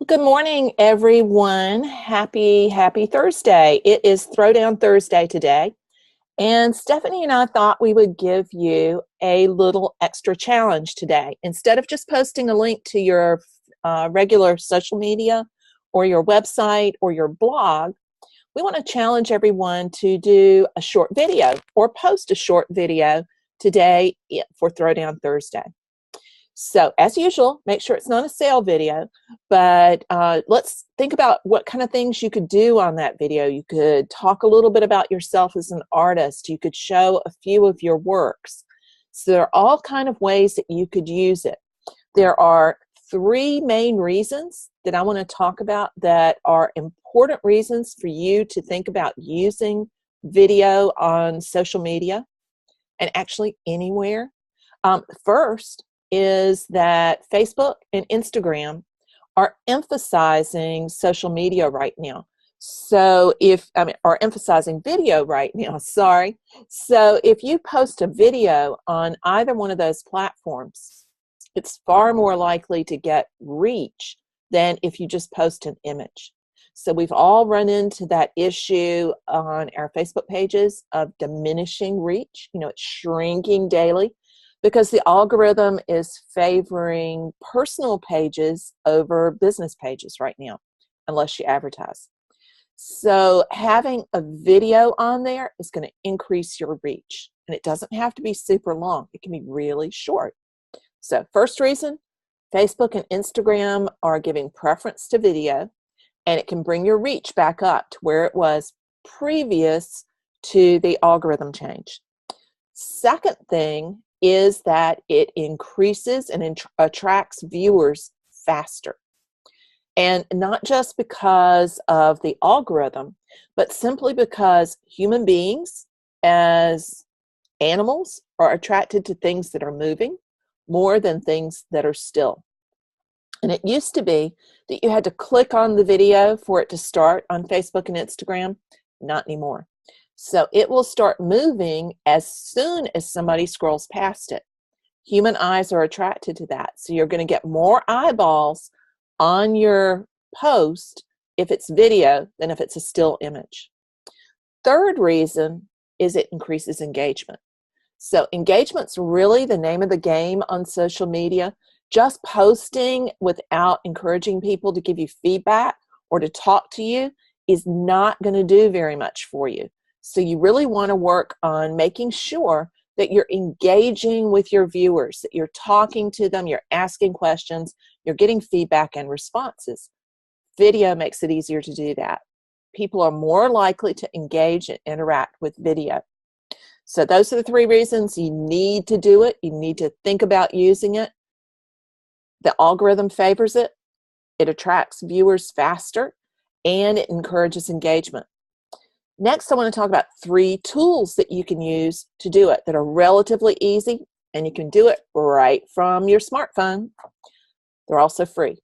Good morning, everyone. Happy Thursday. It is Throwdown Thursday today. And Stephanie and I thought we would give you a little extra challenge today. Instead of just posting a link to your regular social media or your website or your blog, we want to challenge everyone to do a short video or post a short video today for Throwdown Thursday. So as usual, make sure it's not a sale video, but let's think about what kind of things you could do on that video. You could talk a little bit about yourself as an artist. You could show a few of your works. So there are all kind of ways that you could use it. There are three main reasons that I want to talk about that are important reasons for you to think about using video on social media and actually anywhere. First is that Facebook and Instagram are emphasizing social media right now. So are emphasizing video right now, sorry. So if you post a video on either one of those platforms, it's far more likely to get reach than if you just post an image. So we've all run into that issue on our Facebook pages of diminishing reach. It's shrinking daily because the algorithm is favoring personal pages over business pages right now, unless you advertise. So having a video on there is going to increase your reach. And it doesn't have to be super long. It can be really short. So first reason, Facebook and Instagram are giving preference to video, and it can bring your reach back up to where it was previous to the algorithm change. Second thing is that it increases and attracts viewers faster. And not just because of the algorithm, but simply because human beings as animals are attracted to things that are moving more than things that are still. And it used to be that you had to click on the video for it to start on Facebook and Instagram. Not anymore. So it will start moving as soon as somebody scrolls past it. Human eyes are attracted to that. So you're going to get more eyeballs on your post if it's video than if it's a still image. Third reason is it increases engagement. So engagement's really the name of the game on social media. Just posting without encouraging people to give you feedback or to talk to you is not going to do very much for you. So you really want to work on making sure that you're engaging with your viewers, that you're talking to them, you're asking questions, you're getting feedback and responses. Video makes it easier to do that. People are more likely to engage and interact with video. So those are the three reasons you need to do it. You need to think about using it. The algorithm favors it. It attracts viewers faster, and it encourages engagement. Next, I want to talk about three tools that you can use to do it that are relatively easy, and you can do it right from your smartphone. They're also free.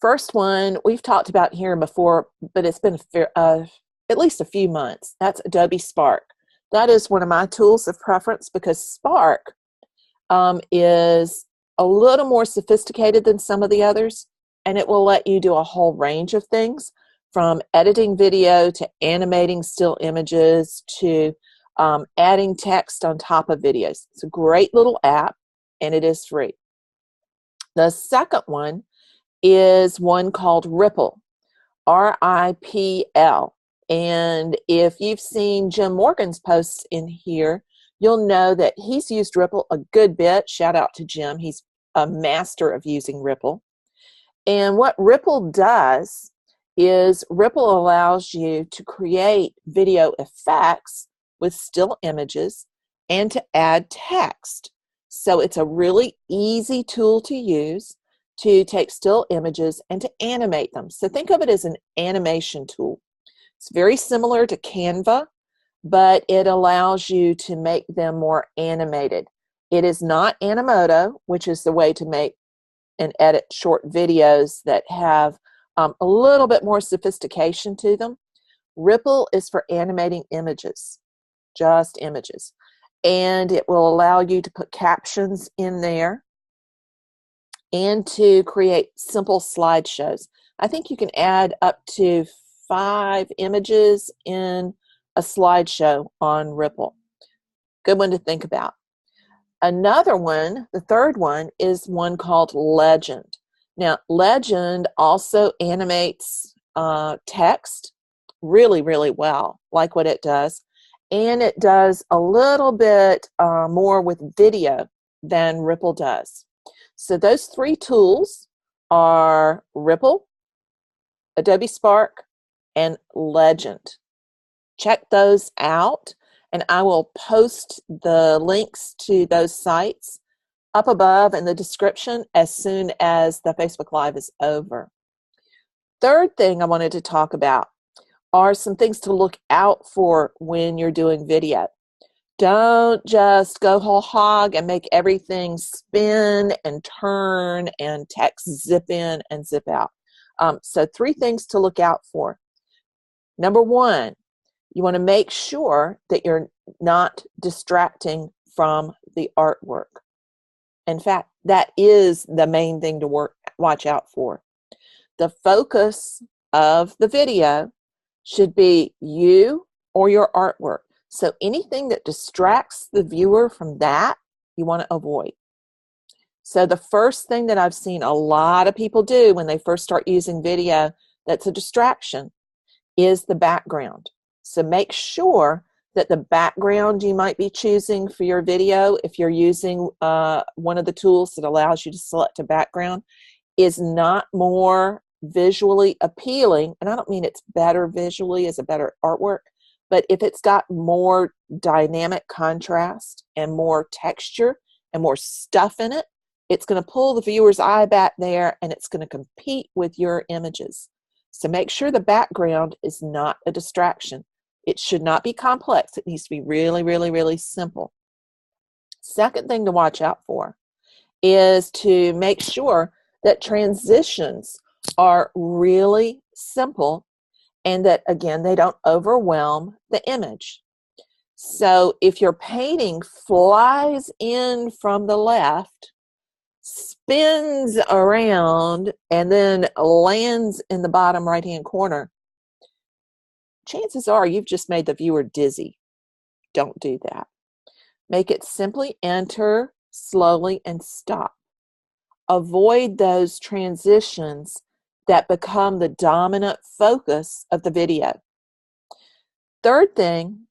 First one we've talked about here before, but it's been at least a few months. That's Adobe Spark. That is one of my tools of preference because Spark is a little more sophisticated than some of the others, and it will let you do a whole range of things, from editing video to animating still images to adding text on top of videos. It's a great little app, and it is free. The second one is one called Ripple, R-I-P-L. And if you've seen Jim Morgan's posts in here, you'll know that he's used Ripple a good bit. Shout out to Jim. He's a master of using Ripple. And what Ripple does is Ripple allows you to create video effects with still images and to add text. So it's a really easy tool to use to take still images and to animate them. So think of it as an animation tool. It's very similar to Canva, but it allows you to make them more animated. It is not Animoto, which is the way to make and edit short videos that have a little bit more sophistication to them. Ripple is for animating images, just images. And it will allow you to put captions in there and to create simple slideshows. I think you can add up to 5 images in a slideshow on Ripple. Good one to think about. Another one, the third one, is one called Legend. Now, Legend also animates text really, really well, like what it does. And it does a little bit more with video than Ripple does. So those 3 tools are Ripple, Adobe Spark, and Legend. Check those out, and I will post the links to those sites up above in the description as soon as the Facebook Live is over. Third thing I wanted to talk about are some things to look out for when you're doing video. Don't just go whole hog and make everything spin and turn and text zip in and zip out. So 3 things to look out for. Number 1, you want to make sure that you're not distracting from the artwork. In fact, that is the main thing to watch out for. The focus of the video should be you or your artwork. So anything that distracts the viewer from that, you want to avoid. So the first thing that I've seen a lot of people do when they first start using video that's a distraction is the background. So make sure that the background you might be choosing for your video, if you're using one of the tools that allows you to select a background, is not more visually appealing. And I don't mean it's better visually as a better artwork, but if it's got more dynamic contrast and more texture and more stuff in it, it's going to pull the viewer's eye back there, and it's going to compete with your images. So make sure the background is not a distraction. It should not be complex. It needs to be really, really, really simple. Second thing to watch out for is to make sure that transitions are really simple and that, again, they don't overwhelm the image. So if your painting flies in from the left, spins around, and then lands in the bottom right-hand corner, chances are you've just made the viewer dizzy. Don't do that. Make it simply enter, slowly, and stop. Avoid those transitions that become the dominant focus of the video. Third thing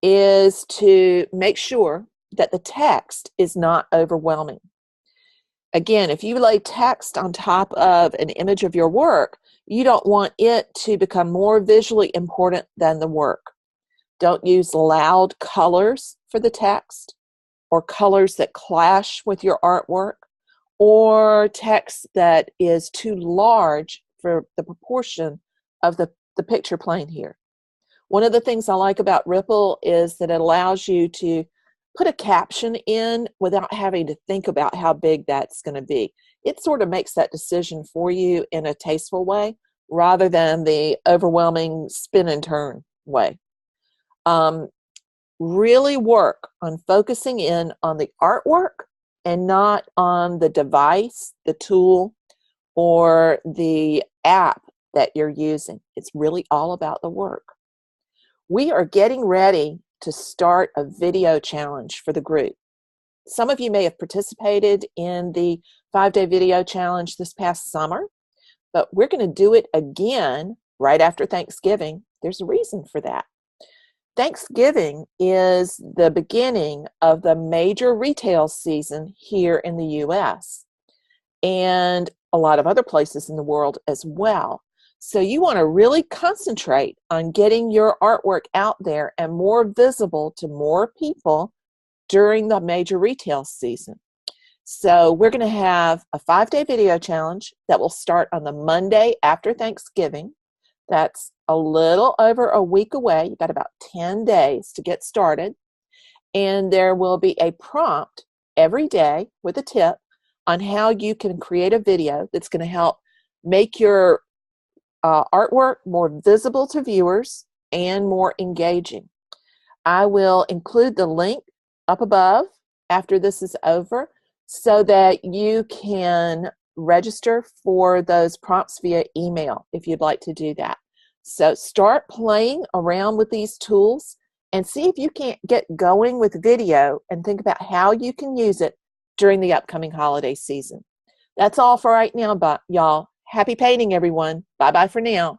is to make sure that the text is not overwhelming. Again, if you lay text on top of an image of your work, you don't want it to become more visually important than the work. Don't use loud colors for the text, or colors that clash with your artwork, or text that is too large for the proportion of the picture plane here. One of the things I like about Ripple is that it allows you to put a caption in without having to think about how big that's going to be. It sort of makes that decision for you in a tasteful way rather than the overwhelming spin and turn way. Really work on focusing in on the artwork and not on the device, the tool, or the app that you're using. It's really all about the work. We are getting ready to start a video challenge for the group. Some of you may have participated in the 5-day video challenge this past summer, but we're going to do it again right after Thanksgiving. There's a reason for that. Thanksgiving is the beginning of the major retail season here in the U.S. and a lot of other places in the world as well. So you want to really concentrate on getting your artwork out there and more visible to more people during the major retail season. So we're going to have a 5-day video challenge that will start on the Monday after Thanksgiving. That's a little over a week away. You've got about 10 days to get started. And there will be a prompt every day with a tip on how you can create a video that's going to help make your artwork more visible to viewers and more engaging. I will include the link up above after this is over so that you can register for those prompts via email if you'd like to do that. So start playing around with these tools and see if you can't get going with video and think about how you can use it during the upcoming holiday season. That's all for right now, y'all. Happy painting, everyone. Bye-bye for now.